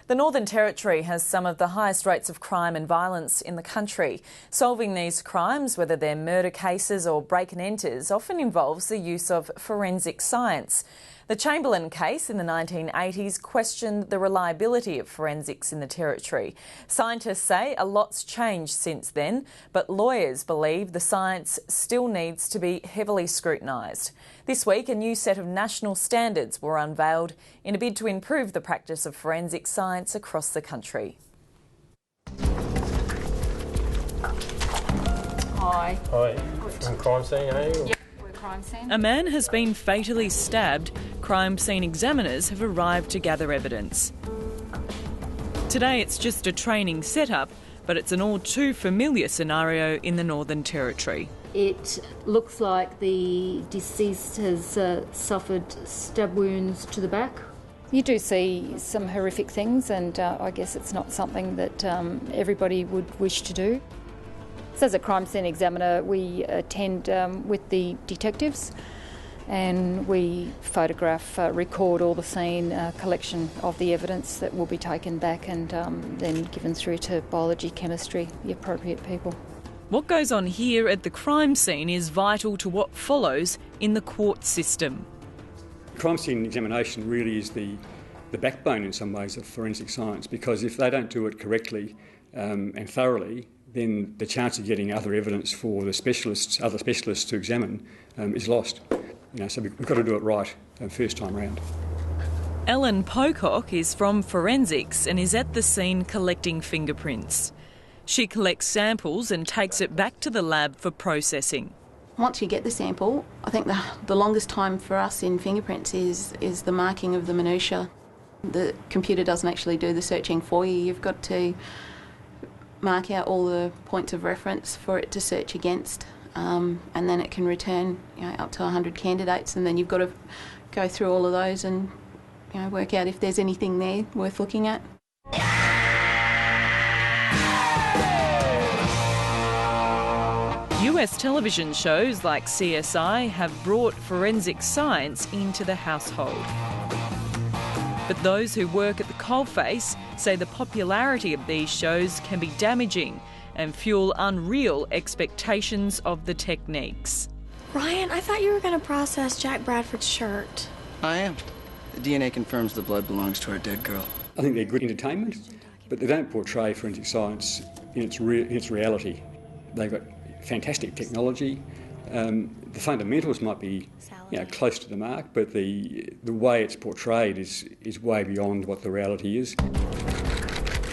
The Northern Territory has some of the highest rates of crime and violence in the country. Solving these crimes, whether they're murder cases or break-and-enters, often involves the use of forensic science. The Chamberlain case in the 1980s questioned the reliability of forensics in the Territory. Scientists say a lot's changed since then, but lawyers believe the science still needs to be heavily scrutinised. This week, a new set of national standards were unveiled in a bid to improve the practice of forensic science across the country. Hi. Hi. From crime scene, are you? Yep, we're crime scene. A man has been fatally stabbed. Crime scene examiners have arrived to gather evidence. Today it's just a training setup, but it's an all too familiar scenario in the Northern Territory. It looks like the deceased has suffered stab wounds to the back. You do see some horrific things, and I guess it's not something that everybody would wish to do. So as a crime scene examiner, we attend with the detectives and we photograph, record all the scene, collection of the evidence that will be taken back and then given through to biology, chemistry, the appropriate people. What goes on here at the crime scene is vital to what follows in the court system. Crime scene examination really is the backbone in some ways of forensic science, because if they don't do it correctly and thoroughly, then the chance of getting other evidence for the other specialists to examine is lost. So we've got to do it right first time round. Ellen Pocock is from forensics and is at the scene collecting fingerprints. She collects samples and takes it back to the lab for processing. Once you get the sample, I think the longest time for us in fingerprints is the marking of the minutiae. The computer doesn't actually do the searching for you. You've got to mark out all the points of reference for it to search against, and then it can return up to 100 candidates, and then you've got to go through all of those and work out if there's anything there worth looking at. US television shows like CSI have brought forensic science into the household. But those who work at the coalface say the popularity of these shows can be damaging and fuel unreal expectations of the techniques. Ryan, I thought you were going to process Jack Bradford's shirt. I am. The DNA confirms the blood belongs to our dead girl. I think they're good entertainment, but they don't portray forensic science in its reality. They've got fantastic technology. The fundamentals might be close to the mark, but the way it's portrayed is way beyond what the reality is.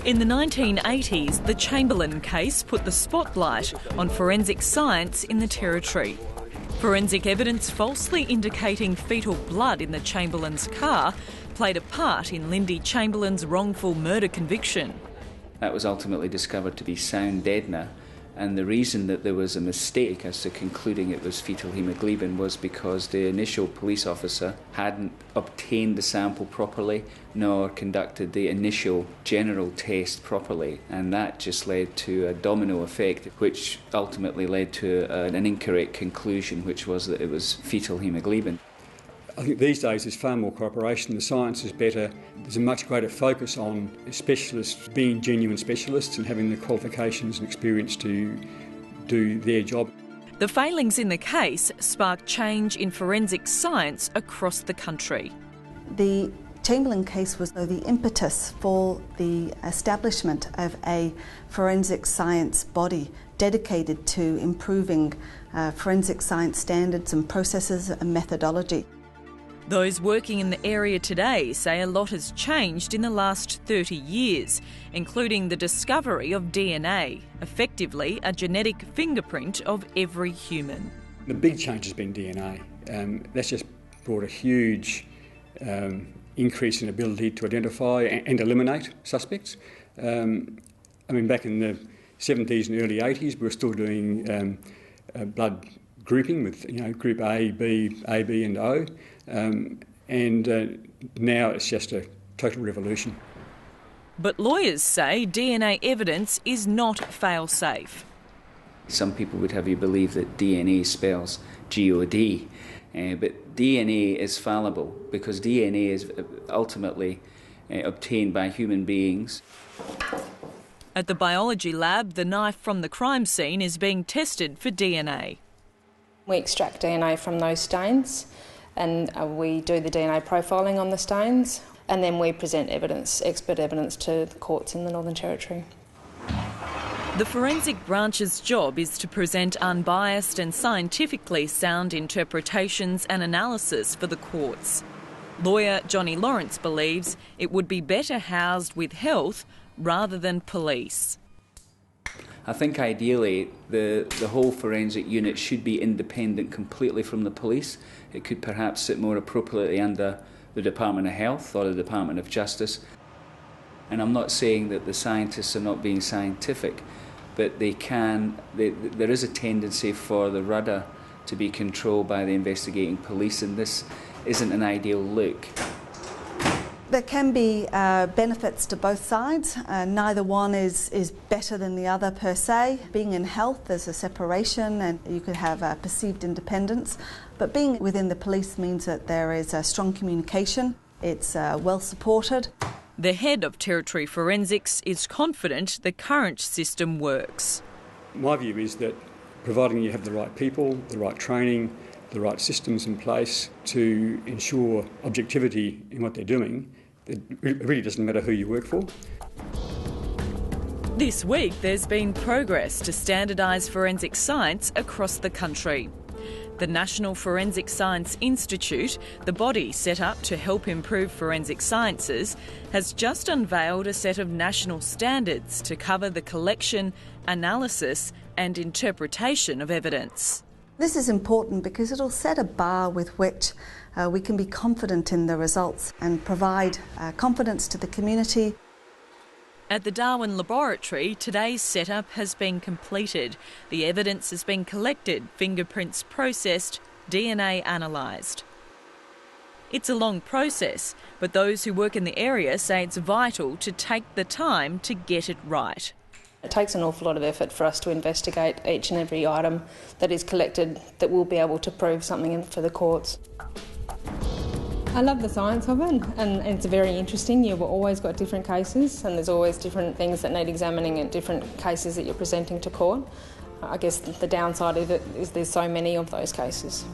In the 1980s, the Chamberlain case put the spotlight on forensic science in the Territory. Forensic evidence falsely indicating fetal blood in the Chamberlain's car played a part in Lindy Chamberlain's wrongful murder conviction. That was ultimately discovered to be sound deadener, and the reason that there was a mistake as to concluding it was fetal hemoglobin was because the initial police officer hadn't obtained the sample properly nor conducted the initial general test properly, and that just led to a domino effect which ultimately led to an incorrect conclusion, which was that it was fetal hemoglobin. I think these days there's far more cooperation, the science is better, there's a much greater focus on specialists being genuine specialists and having the qualifications and experience to do their job. The failings in the case sparked change in forensic science across the country. The Chamberlain case was the impetus for the establishment of a forensic science body dedicated to improving forensic science standards and processes and methodology. Those working in the area today say a lot has changed in the last 30 years, including the discovery of DNA, effectively a genetic fingerprint of every human. The big change has been DNA. That's just brought a huge increase in ability to identify and eliminate suspects. Back in the 70s and early 80s, we were still doing blood grouping with group A, B and O, and now it's just a total revolution. But lawyers say DNA evidence is not fail-safe. Some people would have you believe that DNA spells G-O-D, but DNA is fallible because DNA is ultimately obtained by human beings. At the biology lab, the knife from the crime scene is being tested for DNA. We extract DNA from those stains and we do the DNA profiling on the stains, and then we present evidence, expert evidence, to the courts in the Northern Territory. The forensic branch's job is to present unbiased and scientifically sound interpretations and analysis for the courts. Lawyer Johnny Lawrence believes it would be better housed with health rather than police. I think ideally the whole forensic unit should be independent completely from the police. It could perhaps sit more appropriately under the Department of Health or the Department of Justice. And I'm not saying that the scientists are not being scientific, but there is a tendency for the rudder to be controlled by the investigating police, and this isn't an ideal look. There can be benefits to both sides. Neither one is better than the other per se. Being in health, there's a separation and you could have perceived independence. But being within the police means that there is a strong communication. It's well supported. The head of Territory Forensics is confident the current system works. My view is that providing you have the right people, the right training, the right systems in place to ensure objectivity in what they're doing, it really doesn't matter who you work for. This week there's been progress to standardise forensic science across the country. The National Forensic Science Institute, the body set up to help improve forensic sciences, has just unveiled a set of national standards to cover the collection, analysis and interpretation of evidence. This is important because it'll set a bar with which we can be confident in the results and provide confidence to the community. At the Darwin Laboratory, today's setup has been completed. The evidence has been collected, fingerprints processed, DNA analysed. It's a long process, but those who work in the area say it's vital to take the time to get it right. It takes an awful lot of effort for us to investigate each and every item that is collected that will be able to prove something for the courts. I love the science of it, and it's very interesting. You've always got different cases and there's always different things that need examining in different cases that you're presenting to court. I guess the downside of it is there's so many of those cases.